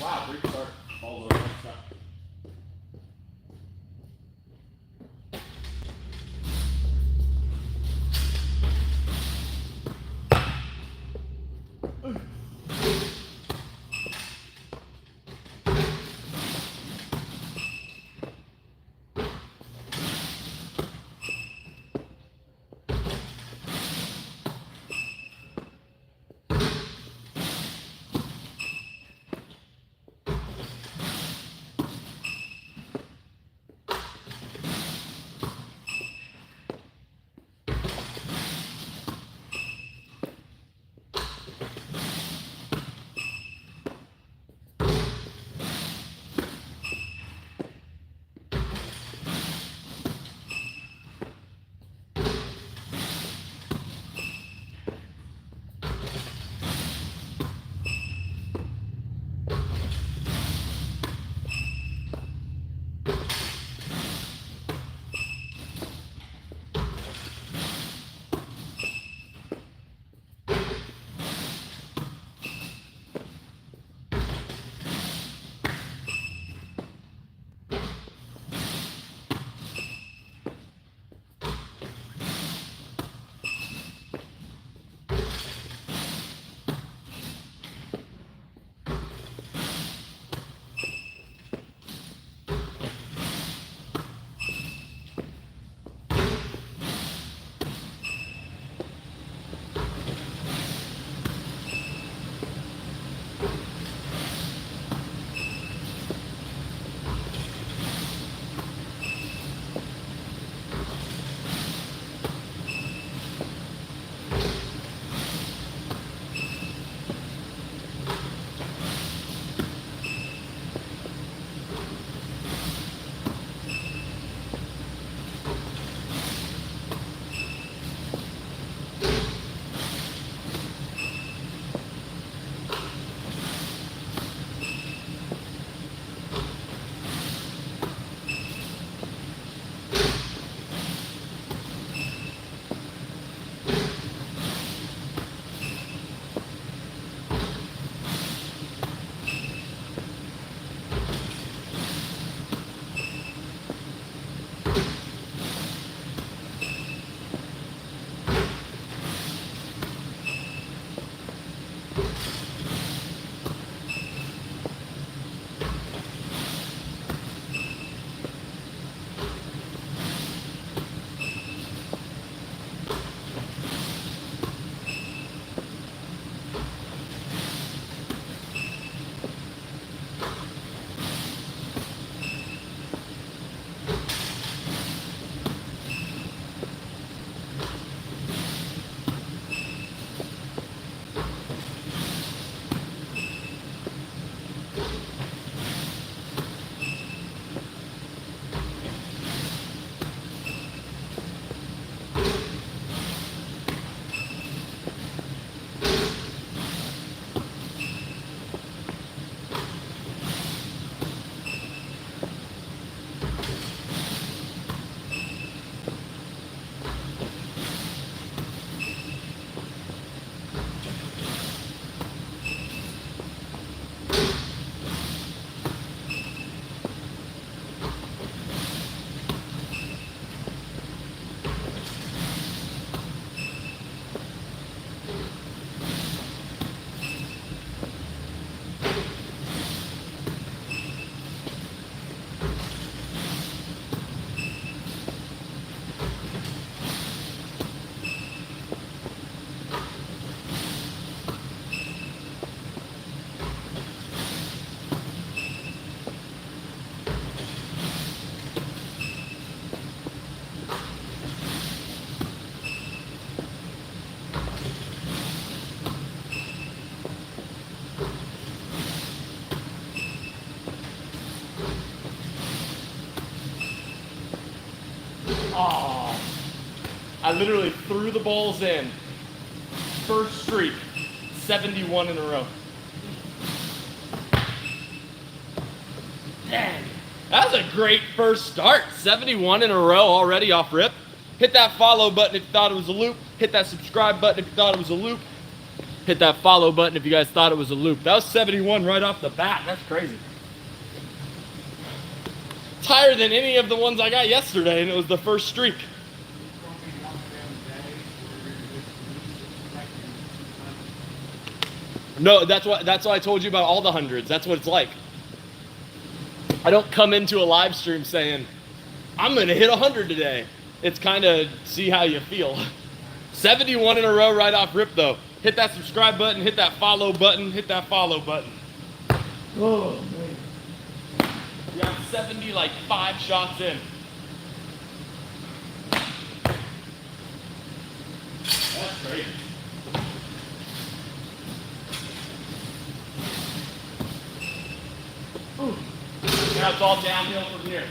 Wow, great start. Balls over. Stop. Oh, I literally threw the balls in. First streak, 71 in a row. Dang, that was a great first start. 71 in a row already off rip. Hit that follow button if you thought it was a loop. Hit that subscribe button if you thought it was a loop. Hit that follow button if you guys thought it was a loop. That was 71 right off the bat. That's crazy. It's higher than any of the ones I got yesterday, and it was the first streak. No, that's why I told you about all the hundreds. That's what it's like. I don't come into a live stream saying, I'm gonna hit 100 today. It's kind of see how you feel. 71 in a row right off rip though. Hit that subscribe button, hit that follow button, hit that follow button. Oh man. We got 70, like 5 shots in. That's great. Ooh. Now it's all downhill from here.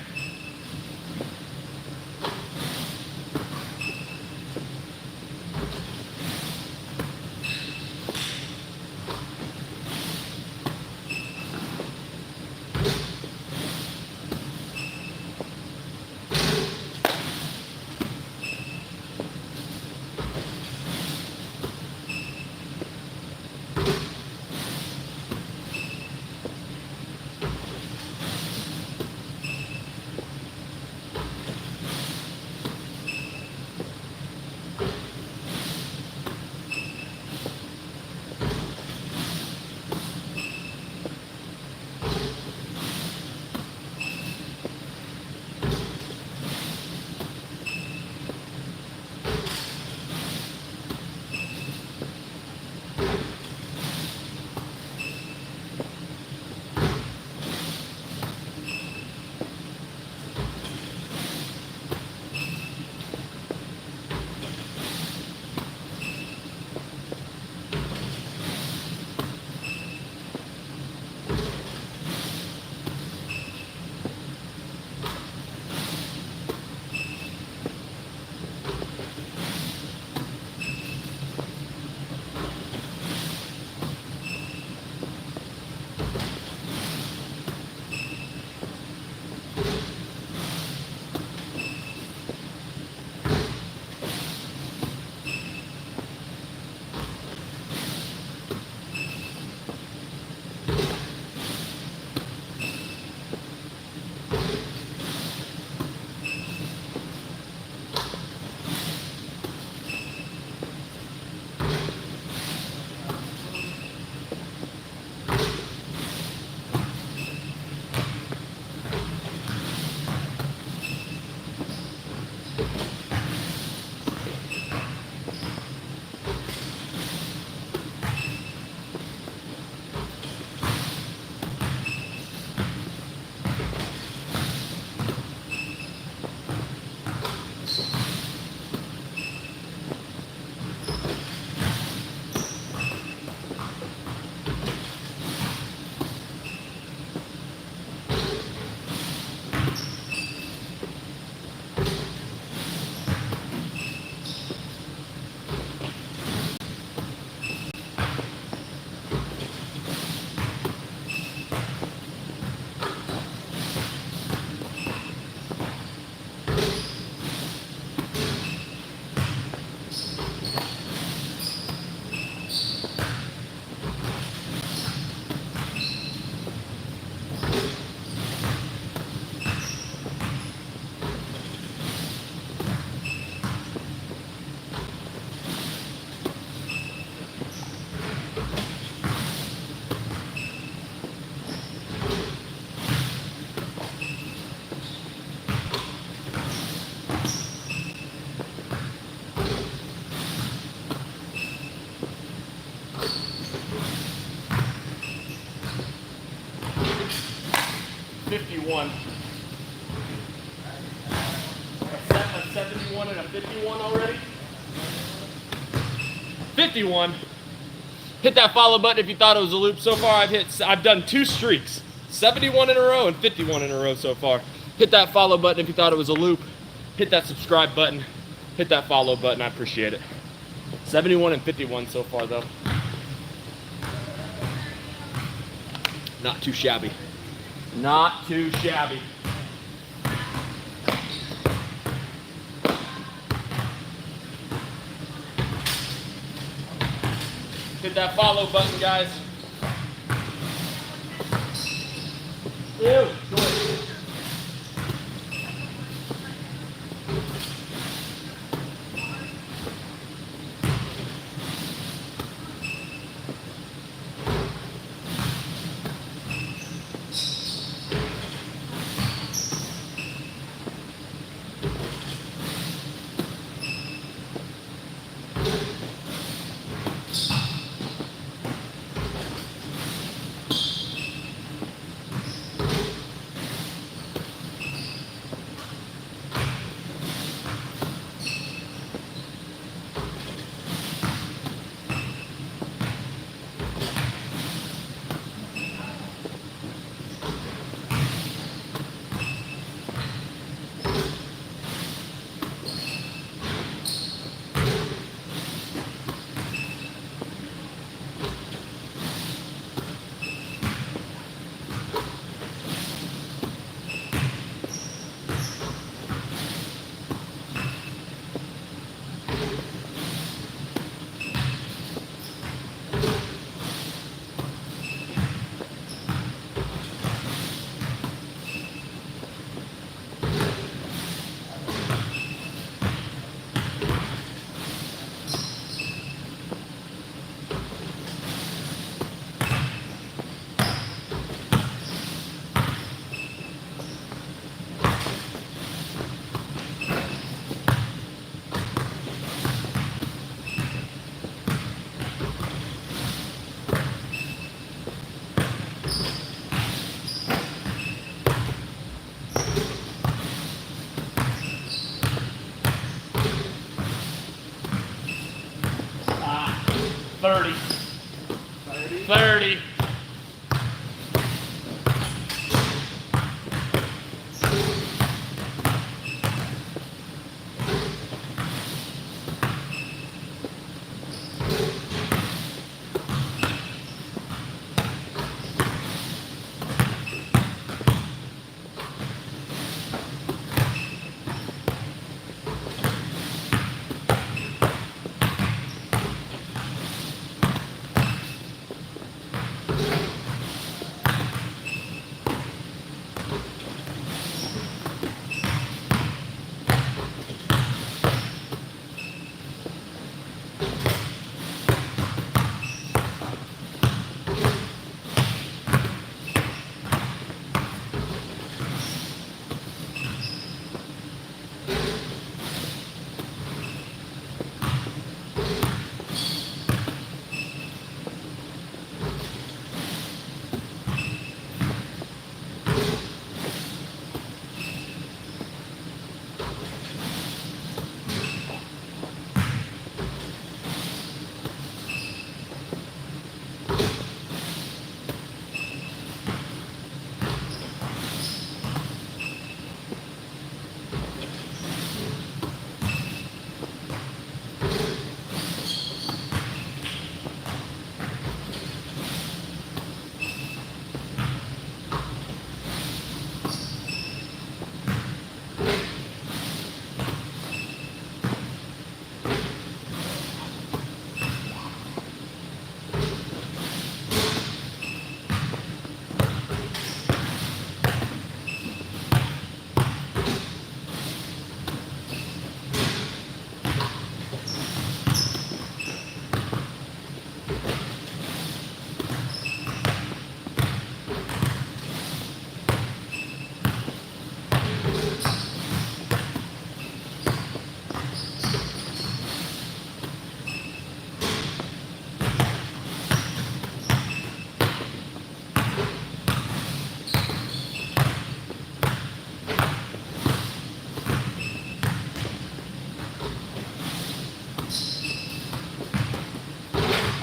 A 71 and a 51 already. 51. Hit that follow button if you thought it was a loop. So far I've done 2 streaks. 71 in a row and 51 in a row so far. Hit that follow button if you thought it was a loop. Hit that subscribe button. Hit that follow button. I appreciate it. 71 and 51 so far though. Not too shabby. Not too shabby. Hit that follow button, guys. Ew, good. Ah, 30. 30.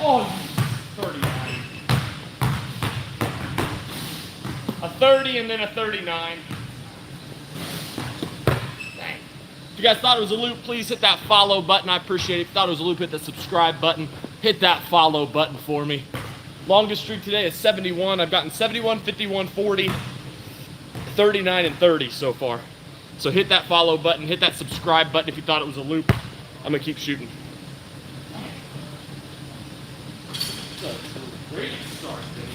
Oh, 39. A 30 and then a 39. Dang. If you guys thought it was a loop, please hit that follow button. I appreciate it. If you thought it was a loop, hit the subscribe button. Hit that follow button for me. Longest streak today is 71. I've gotten 71, 51, 40, 39, and 30 so far. So hit that follow button, hit that subscribe button if you thought it was a loop. I'm gonna keep shooting. Great start, baby.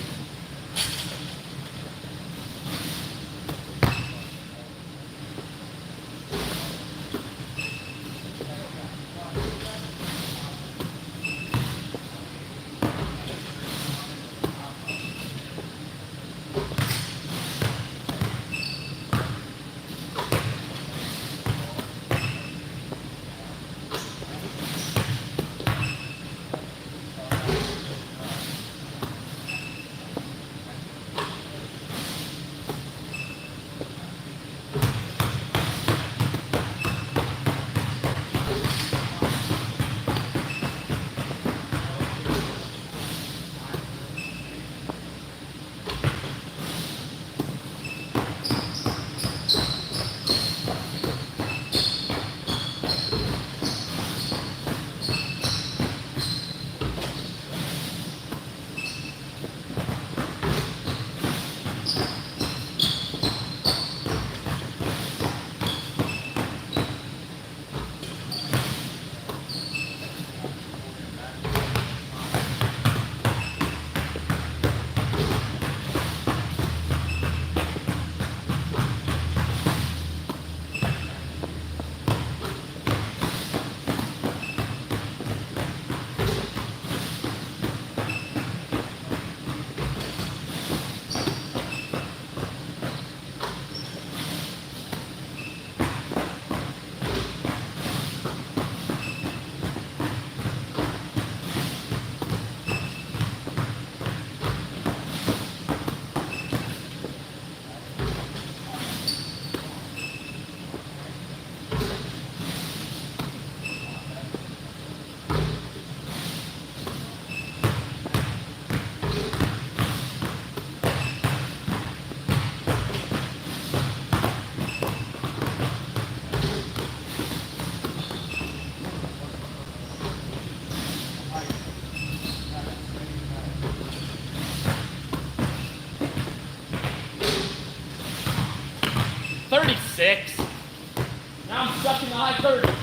Now I'm stuck in the high 30s.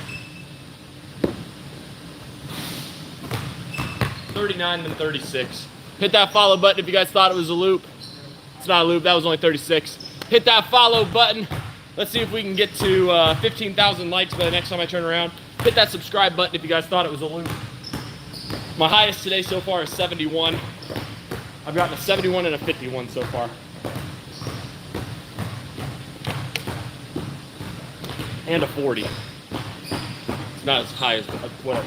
39 then 36. Hit that follow button if you guys thought it was a loop. It's not a loop, that was only 36. Hit that follow button. Let's see if we can get to 15,000 likes by the next time I turn around. Hit that subscribe button if you guys thought it was a loop. My highest today so far is 71. I've gotten a 71 and a 51 so far. And a 40. It's not as high as whatever.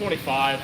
25.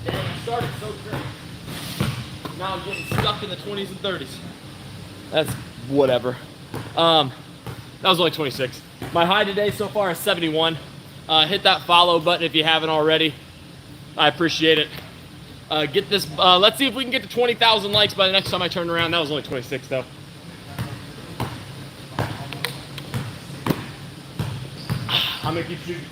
Dang, I started so great. Now I'm getting stuck in the 20s and 30s. That's whatever. That was only 26. My high today so far is 71. Hit that follow button if you haven't already. I appreciate it. Get this. Let's see if we can get to 20,000 likes by the next time I turn around. That was only 26 though. I'm gonna keep shooting.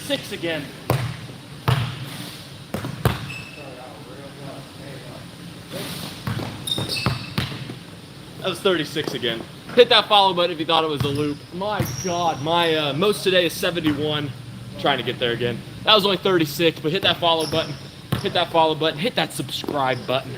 36 again. That was 36 again. Hit that follow button if you thought it was a loop. My God, my most today is 71. Trying to get there again. That was only 36, but hit that follow button. Hit that follow button. Hit that subscribe button.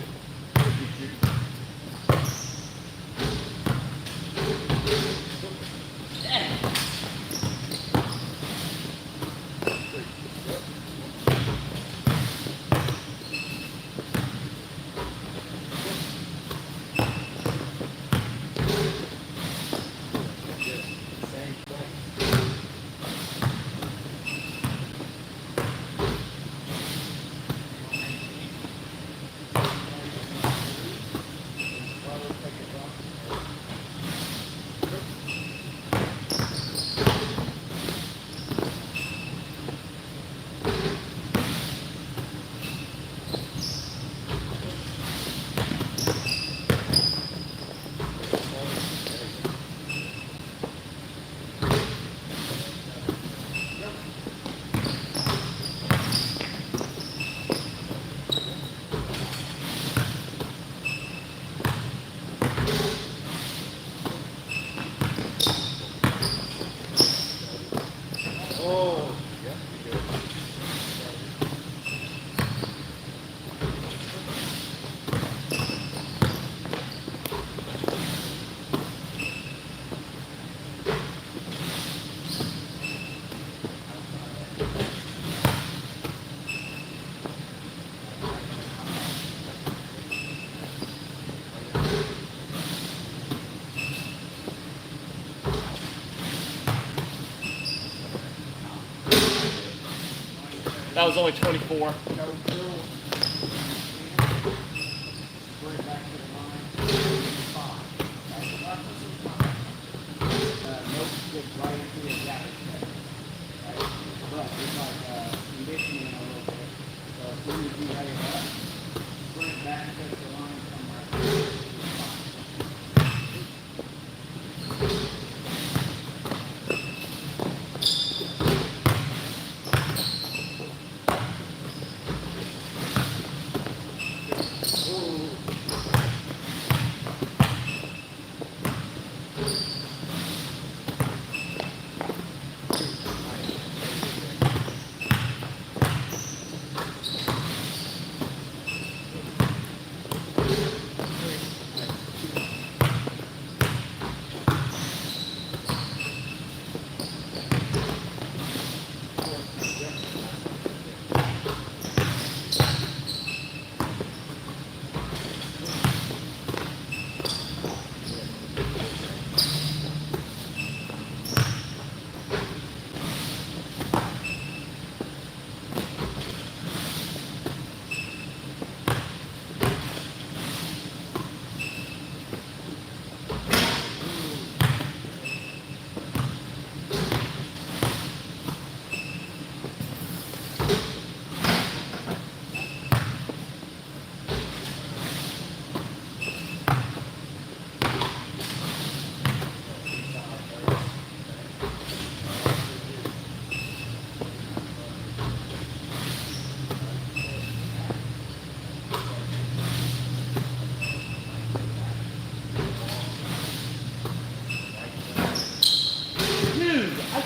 That was only 24.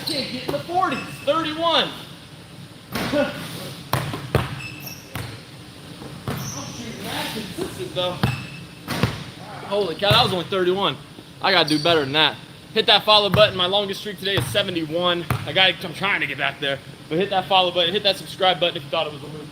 Can't get in the 40s. 31. I'm shooting that consistent though. Holy cow, that was only 31. I gotta do better than that. Hit that follow button. My longest streak today is 71. I'm trying to get back there. But hit that follow button, hit that subscribe button if you thought it was a loop.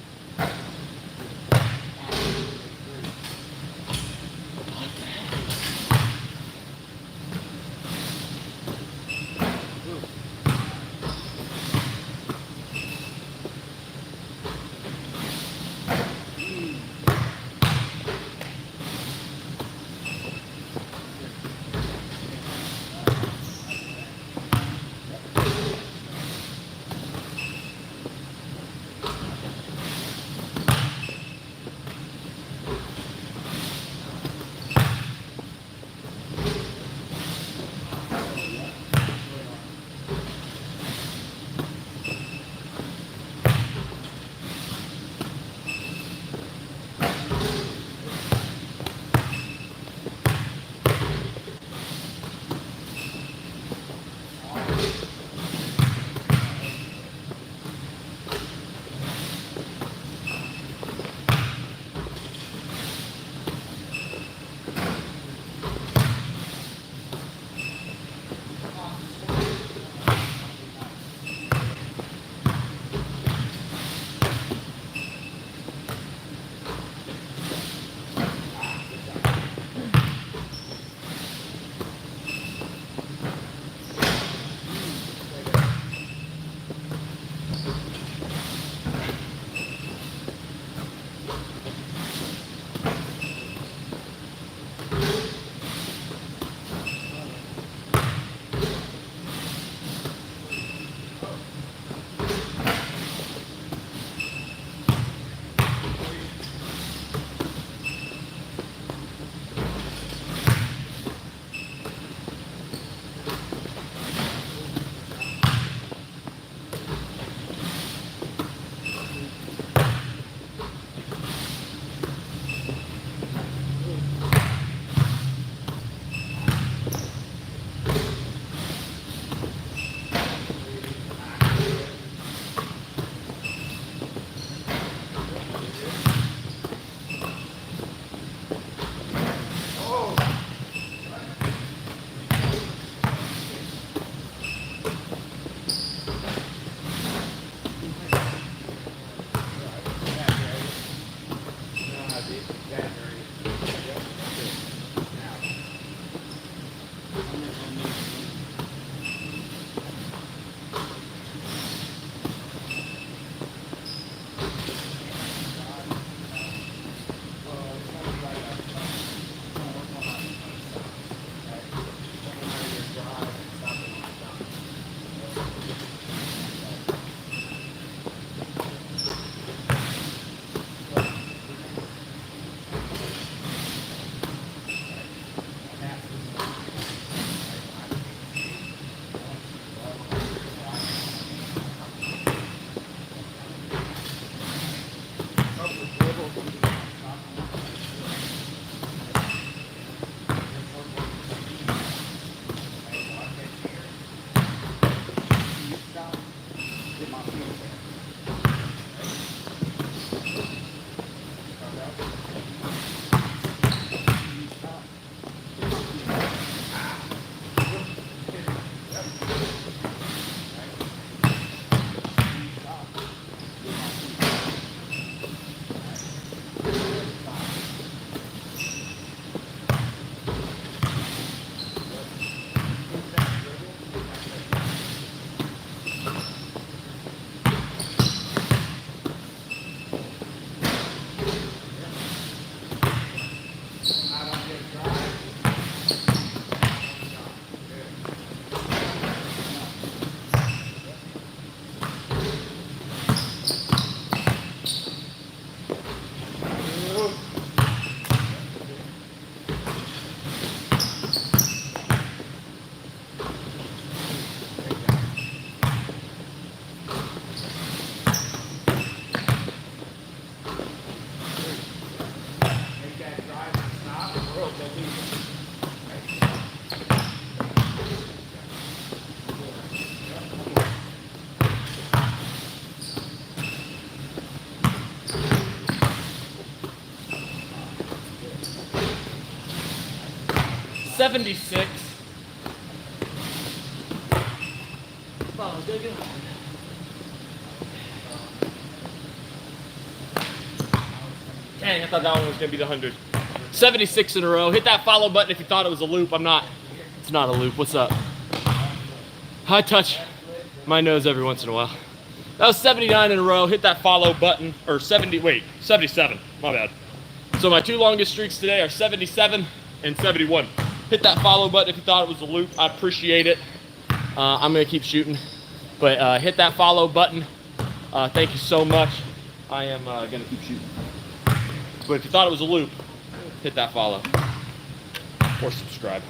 $76. Oh, good, good. Dang, I thought that one was gonna be the 100. 76 in a row. Hit that follow button if you thought it was a loop. I'm not. It's not a loop. What's up? I touch my nose every once in a while. That was 79 in a row. Hit that follow button, or 77. My bad. So my two longest streaks today are 77 and 71. Hit that follow button if you thought it was a loop. I appreciate it. I'm gonna keep shooting, but hit that follow button. Thank you so much. I am gonna keep shooting. But if you thought it was a loop, hit that follow or subscribe.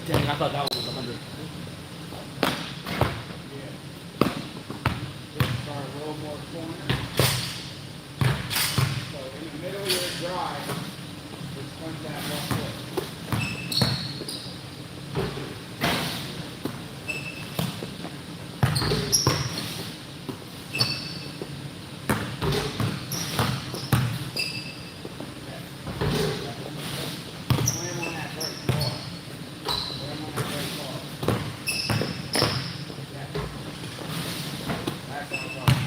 Dang, I thought that one was 100. A little more corner. So in the middle of your drive, just punch that left foot. Slam on that brake hard. Slam on that brake hard. Yeah. That's what I'm talking about.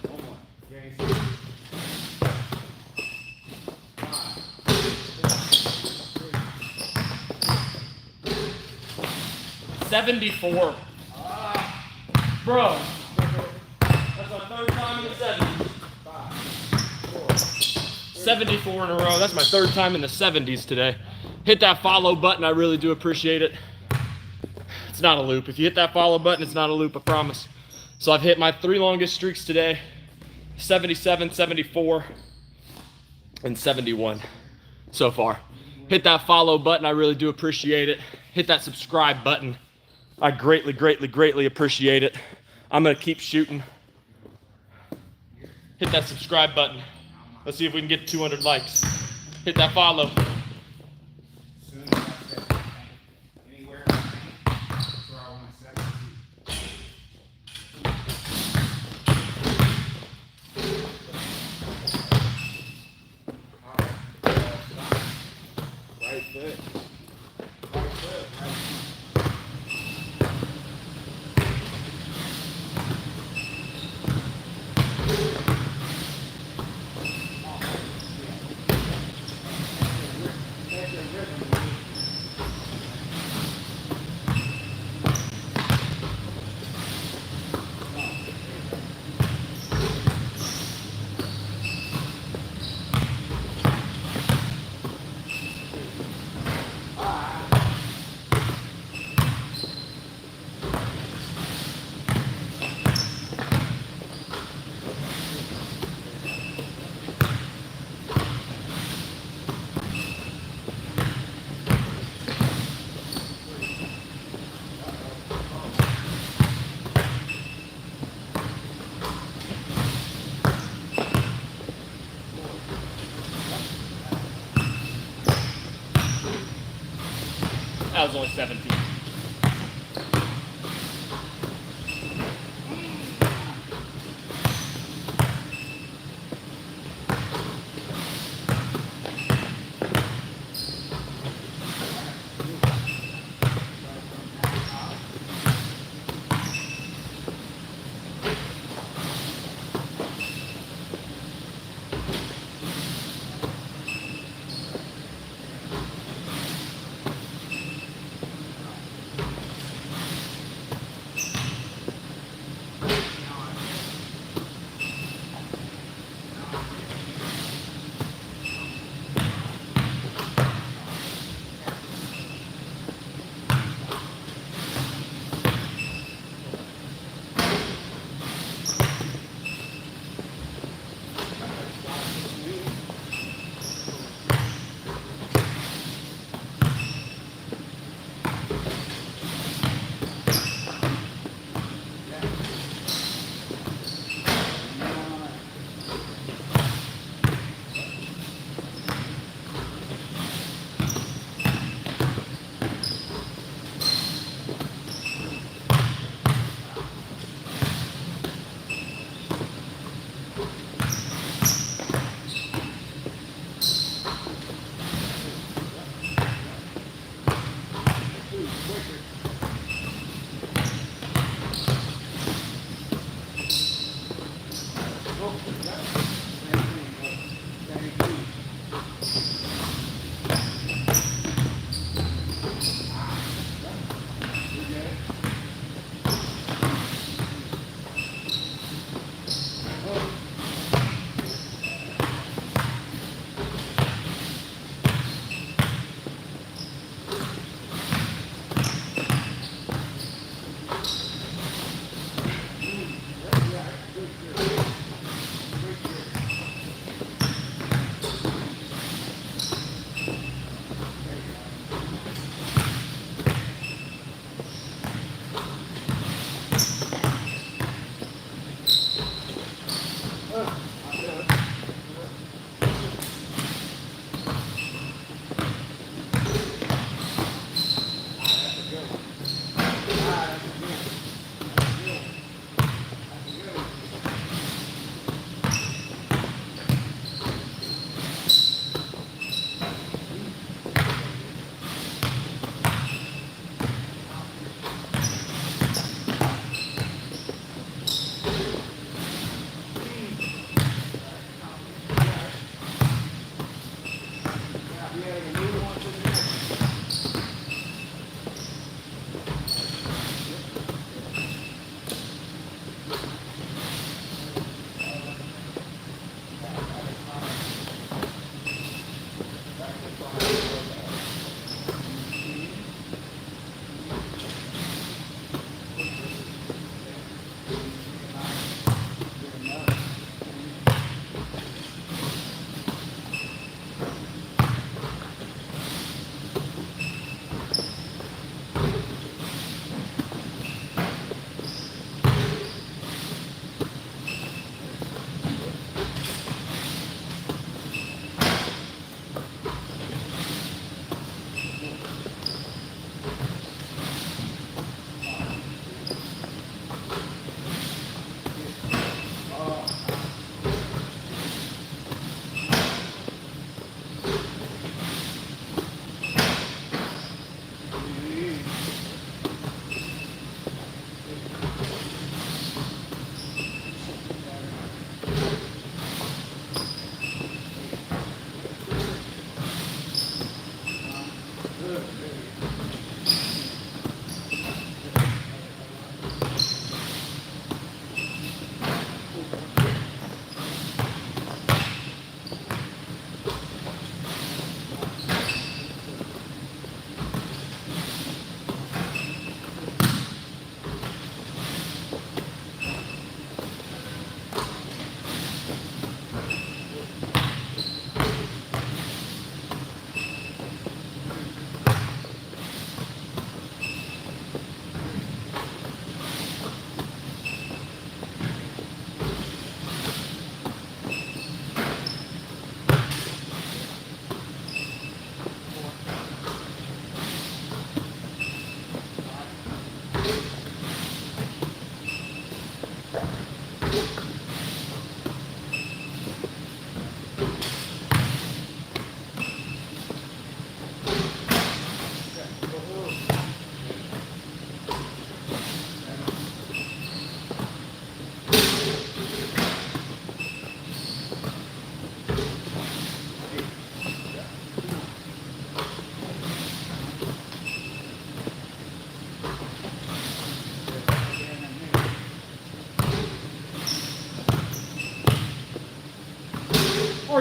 One more. Very simple. 74. Bro, that's my third time in the 70s. 74 in a row. That's my third time in the 70s today. Hit that follow button. I really do appreciate it. It's not a loop. If you hit that follow button, it's not a loop, I promise. So I've hit my 3 longest streaks today. 77, 74, and 71 so far. Hit that follow button. I really do appreciate it. Hit that subscribe button. I greatly, greatly, greatly appreciate it. I'm going to keep shooting. Hit that subscribe button. Let's see if we can get 200 likes. Hit that follow. Soon as I said anywhere, that's where I want to set it. Right foot. Right foot. Right foot. That was only 17.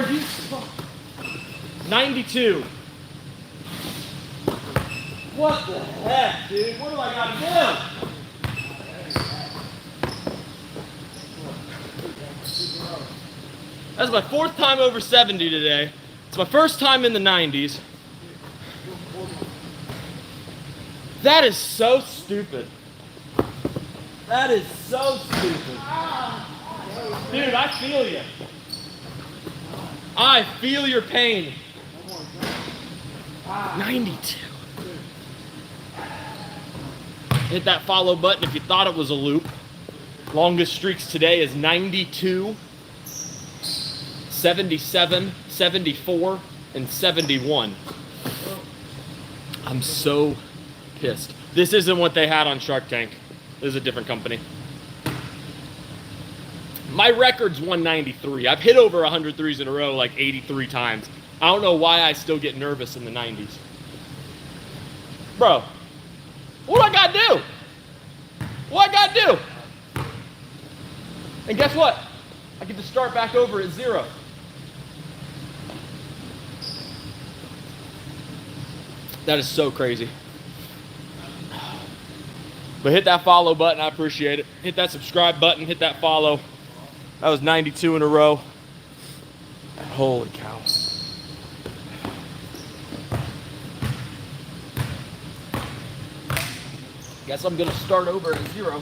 Are you 92? What the heck, dude? What do I gotta do? That's my 4th time over 70 today. It's my first time in the 90s. That is so stupid. That is so stupid. Dude, I feel you. I feel your pain. 92. Hit that follow button if you thought it was a loop. Longest streaks today is 92, 77, 74, and 71. I'm so pissed. This isn't what they had on Shark Tank. This is a different company. My record's 193. I've hit over 100 threes in a row like 83 times. I don't know why I still get nervous in the 90s. Bro, what do I gotta do? What I gotta do? And guess what? I get to start back over at 0. That is so crazy. But hit that follow button, I appreciate it. Hit that subscribe button, hit that follow. That was 92 in a row. Holy cow. Guess I'm gonna start over at 0.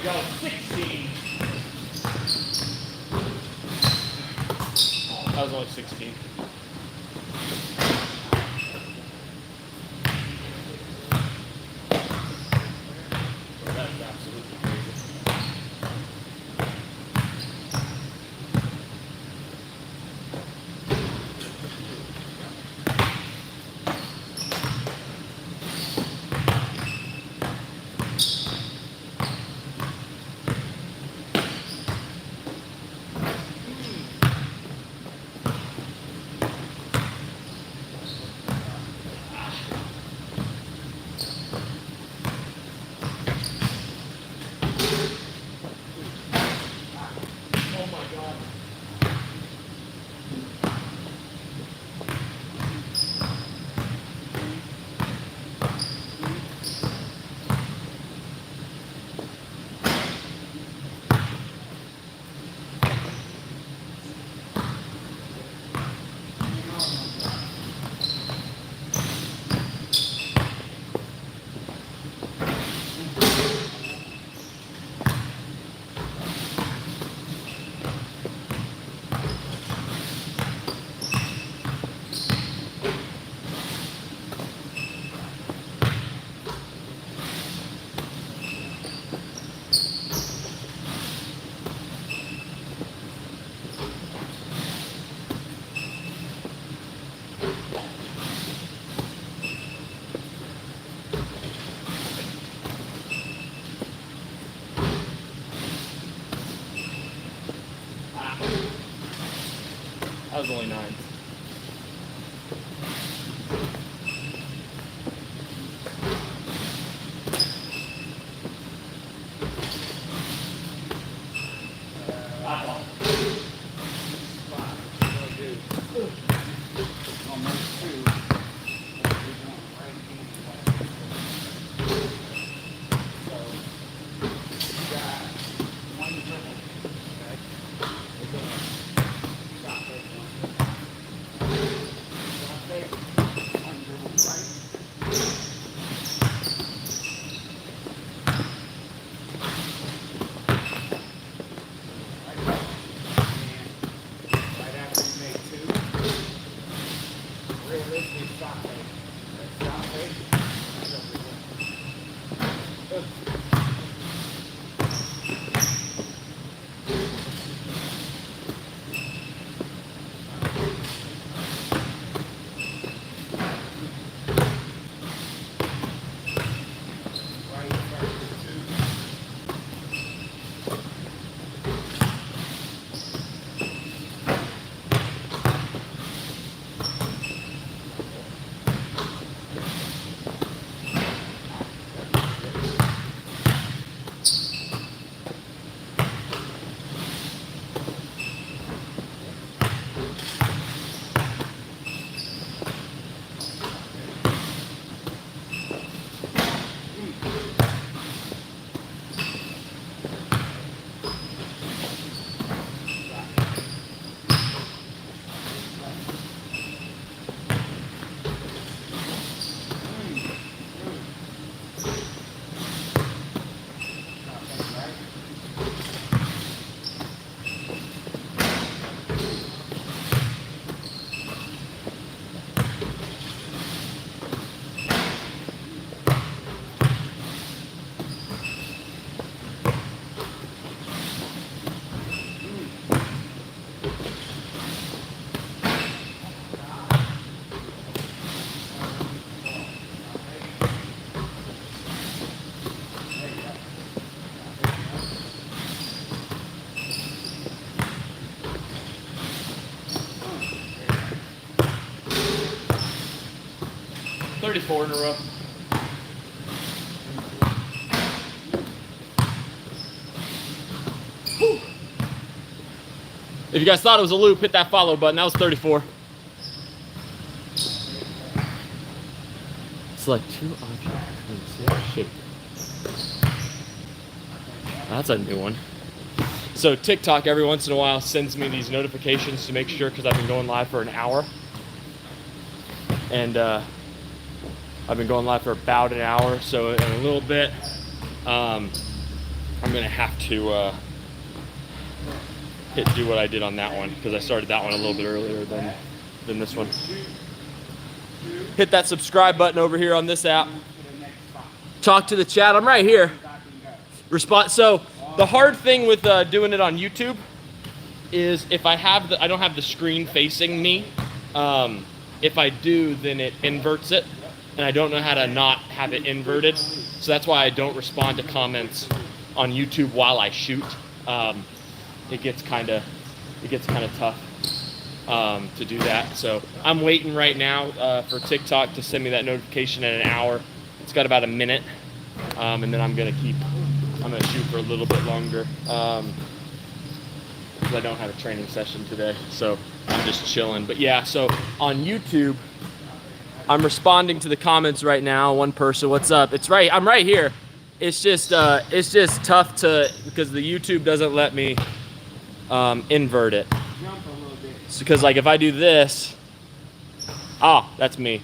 Go, 16. That was only 16. That is absolutely crazy. That was only 9. on those two, we're going right anyway. So, you got one dribble, okay? We're going to stop this one. Stop there. One dribble right. Right after you make two, realistic shot rate. That shot rate is everywhere. Good. Right first, two. 34 in a row. Whew. If you guys thought it was a loop, hit that follow button. That was 34. Select two objects. Shape. That's a new one. So TikTok every once in a while sends me these notifications to make sure, because I've been going live for an hour. And I've been going live for about an hour, so in a little bit, I'm gonna have to do what I did on that one, because I started that one a little bit earlier than this one. Hit that subscribe button over here on this app. Talk to the chat. I'm right here. Respond. So the hard thing with doing it on YouTube is if I don't have the screen facing me. If I do, then it inverts it, and I don't know how to not have it inverted. So that's why I don't respond to comments on YouTube while I shoot. It gets kind of tough to do that. So I'm waiting right now for TikTok to send me that notification in an hour. It's got about a minute, and then I'm gonna shoot for a little bit longer because I don't have a training session today. So I'm just chilling. But yeah, so on YouTube, I'm responding to the comments right now. One person, what's up? I'm right here. It's just tough because the YouTube doesn't let me invert it. Jump a little bit. Because like if I do this, that's me.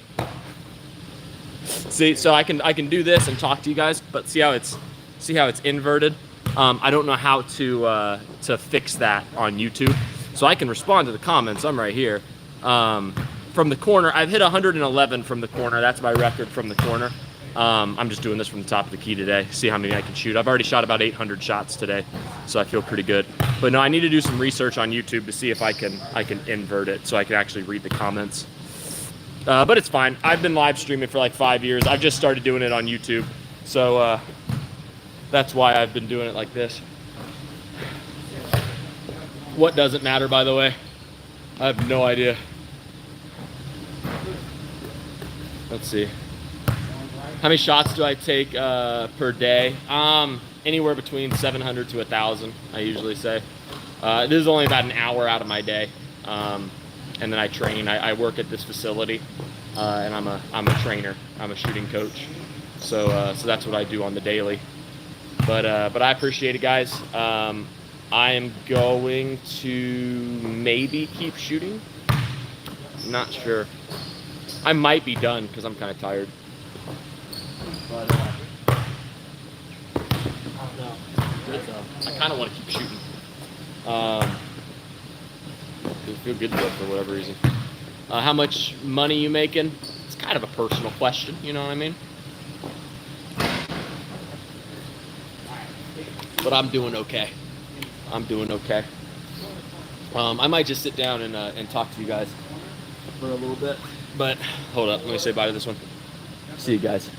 See, so I can do this and talk to you guys, but see how it's inverted. I don't know how to fix that on YouTube. So I can respond to the comments. I'm right here. From the corner, I've hit 111 from the corner. That's my record from the corner. I'm just doing this from the top of the key today. See how many I can shoot. I've already shot about 800 shots today, so I feel pretty good. But no, I need to do some research on YouTube to see if I can invert it so I can actually read the comments. But it's fine. I've been live streaming for like 5 years. I've just started doing it on YouTube, so that's why I've been doing it like this. What doesn't matter, by the way? I have no idea. Let's see. How many shots do I take per day? Anywhere between 700 to 1,000, I usually say. This is only about an hour out of my day. then I train. I work at this facility, and I'm a trainer. I'm a shooting coach. So that's what I do on the daily. But I appreciate it, guys. I am going to maybe keep shooting. Not sure. I might be done because I'm kind of tired. But I don't know. Good though. I kind of want to keep shooting. I feel good though for whatever reason. How much money you making? It's kind of a personal question. You know what I mean? But I'm doing okay. I'm doing okay. I might just sit down and talk to you guys for a little bit. But hold up, let me say bye to this one. See you guys.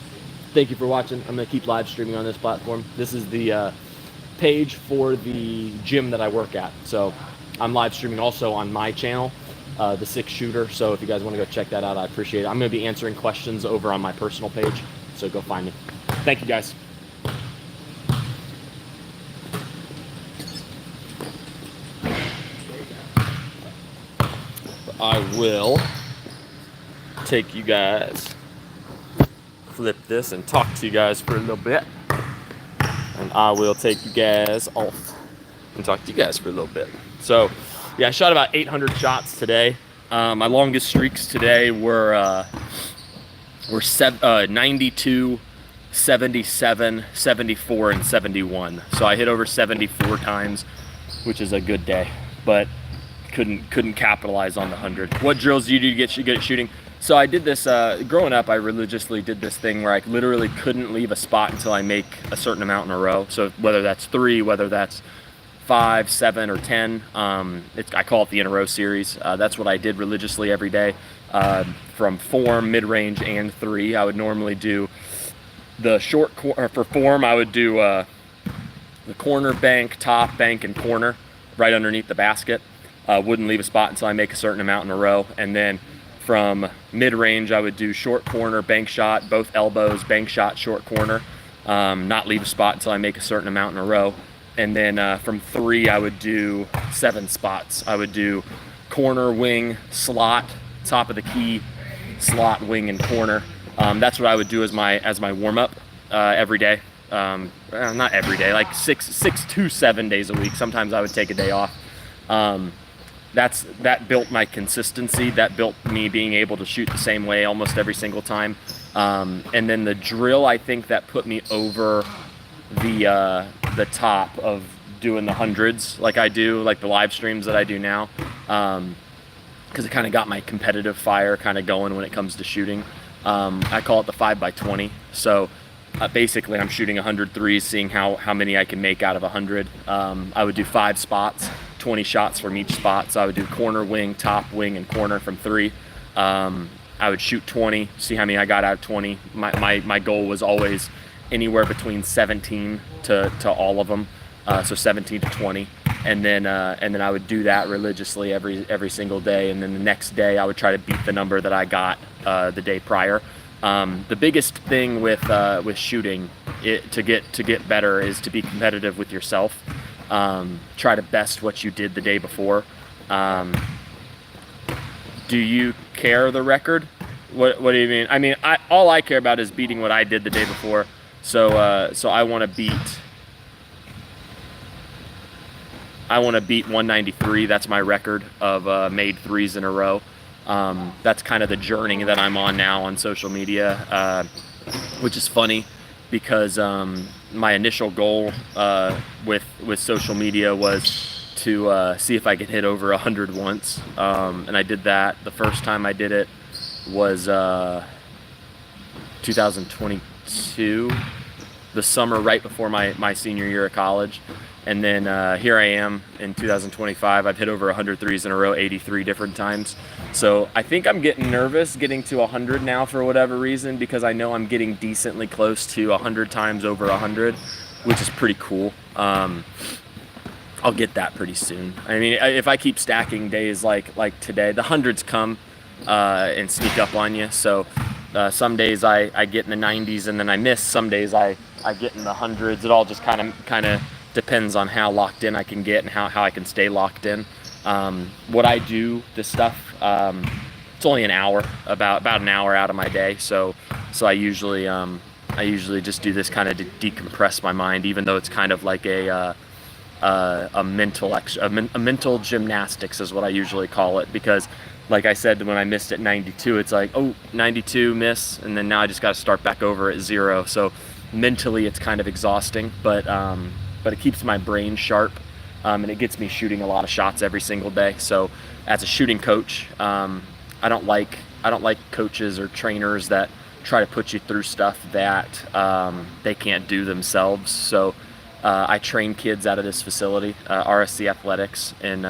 Thank you for watching. I'm gonna keep live streaming on this platform. This is the page for the gym that I work at. So I'm live streaming also on my channel, the 6 Shooter. So if you guys want to go check that out, I appreciate it. I'm gonna be answering questions over on my personal page. So go find me. Thank you guys. I will take you guys, flip this and talk to you guys for a little bit. And I will take you guys off and talk to you guys for a little bit. So, yeah, I shot about 800 shots today. My longest streaks today were 92, 77, 74, and 71. So I hit over 74 times, which is a good day. But couldn't capitalize on the 100. What drills do you do to get good at shooting? So I did this, growing up, I religiously did this thing where I literally couldn't leave a spot until I make a certain amount in a row. So whether that's 3, whether that's 5, 7, or 10, I call it the in a row series. That's what I did religiously every day. From form, mid-range, and 3, I would normally do the short, for form, I would do the corner, bank, top, bank, and corner right underneath the basket. Wouldn't leave a spot until I make a certain amount in a row. And then from mid-range, I would do short corner, bank shot, both elbows, bank shot, short corner. Not leave a spot until I make a certain amount in a row. And then from 3, I would do 7 spots. I would do corner, wing, slot, top of the key, slot, wing, and corner. That's what I would do as my warm-up every day. Not every day, like 6 to 7 days a week. Sometimes I would take a day off. That built my consistency. That built me being able to shoot the same way almost every single time. And then the drill, I think that put me over the top of doing the hundreds like I do, like the live streams that I do now. Because it kind of got my competitive fire kind of going when it comes to shooting. I call it the 5x20. So basically I'm shooting 100 threes, seeing how many I can make out of 100. I would do 5 spots, 20 shots from each spot. So I would do corner, wing, top, wing, and corner from 3. I would shoot 20, see how many I got out of 20. My goal was always anywhere between 17 to all of them, so 17 to 20. And then I would do that religiously every single day. And then the next day I would try to beat the number that I got the day prior. The biggest thing with shooting to get better is to be competitive with yourself. Try to best what you did the day before. Do you care the record? What do you mean? I mean, all I care about is beating what I did the day before. So I want to beat 193. That's my record of made threes in a row. That's kind of the journey that I'm on now on social media, which is funny because my initial goal with social media was to see if I could hit over 100 once, and I did that. The first time I did it was 2022, the summer right before my senior year of college. And then here I am in 2025. I've hit over 100 threes in a row, 83 different times. So I think I'm getting nervous getting to 100 now for whatever reason, because I know I'm getting decently close to 100 times over 100, which is pretty cool. I'll get that pretty soon. I mean, if I keep stacking days like today, the hundreds come and sneak up on you. So some days I get in the 90s and then I miss. Some days I get in the hundreds. It all just kind of depends on how locked in I can get and how I can stay locked in. What I do, this stuff, it's only an hour, about an hour out of my day. So I usually just do this kind of to decompress my mind, even though it's kind of like a mental gymnastics is what I usually call it, because like I said, when I missed at 92, it's like, oh, 92 miss, and then now I just got to start back over at 0. So mentally it's kind of exhausting, but it keeps my brain sharp, and it gets me shooting a lot of shots every single day. So as a shooting coach, I don't like coaches or trainers that try to put you through stuff that they can't do themselves. So I train kids out of this facility, RSC Athletics in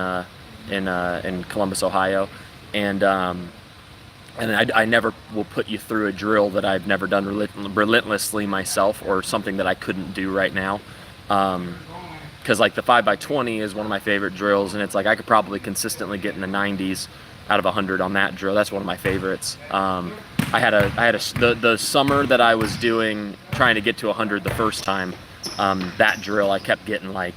Columbus, Ohio, and I never will put you through a drill that I've never done relentlessly myself, or something that I couldn't do right now. Because like the 5x20 is one of my favorite drills, and it's like I could probably consistently get in the 90s out of 100 on that drill. That's one of my favorites. I had the summer that I was trying to get to 100 the first time. That drill I kept getting like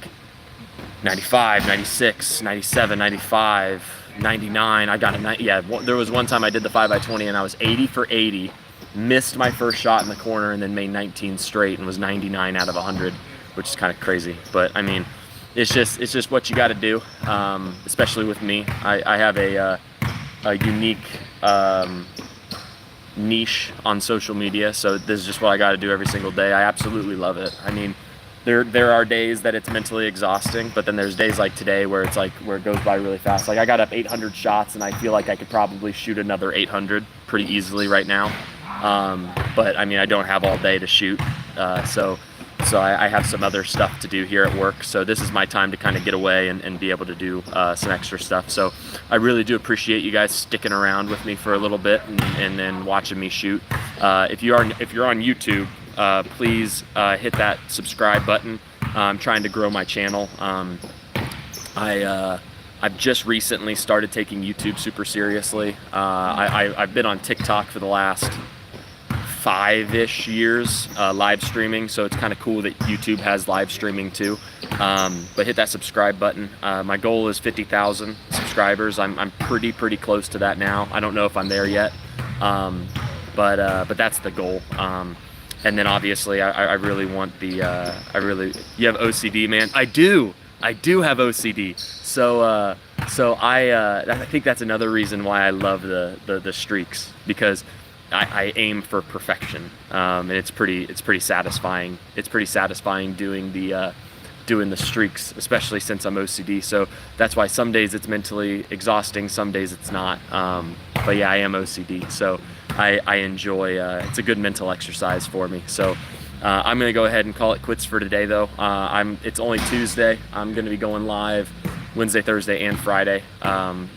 95, 96, 97, 95, 99. I got there was one time I did the 5x20 and I was 80 for 80, missed my first shot in the corner, and then made 19 straight and was 99 out of 100, which is kind of crazy. But I mean, it's just what you got to do, especially with me. I have a unique niche on social media, so this is just what I got to do every single day. I absolutely love it. I mean, there are days that it's mentally exhausting, but then there's days like today where it's like, where it goes by really fast. Like I got up 800 shots and I feel like I could probably shoot another 800 pretty easily right now. But I mean, I don't have all day to shoot, so I have some other stuff to do here at work. So this is my time to kind of get away and be able to do some extra stuff. So I really do appreciate you guys sticking around with me for a little bit and then watching me shoot. If you're on YouTube, please hit that subscribe button. I'm trying to grow my channel. I've just recently started taking YouTube super seriously. I've been on TikTok for the last 5-ish years, live streaming, so it's kind of cool that YouTube has live streaming too. But hit that subscribe button. My goal is 50,000 subscribers. I'm pretty close to that now. I don't know if I'm there yet, but that's the goal. And then obviously I really want the you have OCD, man? I do have OCD. So I think that's another reason why I love the streaks, because I aim for perfection, and it's pretty satisfying. It's pretty satisfying doing the streaks, especially since I'm OCD. So that's why some days it's mentally exhausting, some days it's not. But yeah, I am OCD, so I enjoy. It's a good mental exercise for me. So I'm gonna go ahead and call it quits for today, though. It's only Tuesday. I'm gonna be going live Wednesday, Thursday, and Friday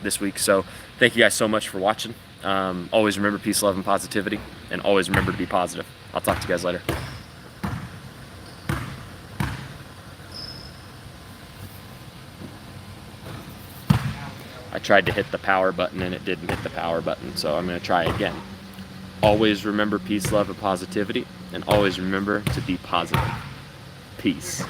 this week. So thank you guys so much for watching. Always remember peace, love, and positivity, and always remember to be positive. I'll talk to you guys later. I tried to hit the power button and it didn't hit the power button, so I'm going to try again. Always remember peace, love, and positivity, and always remember to be positive. Peace.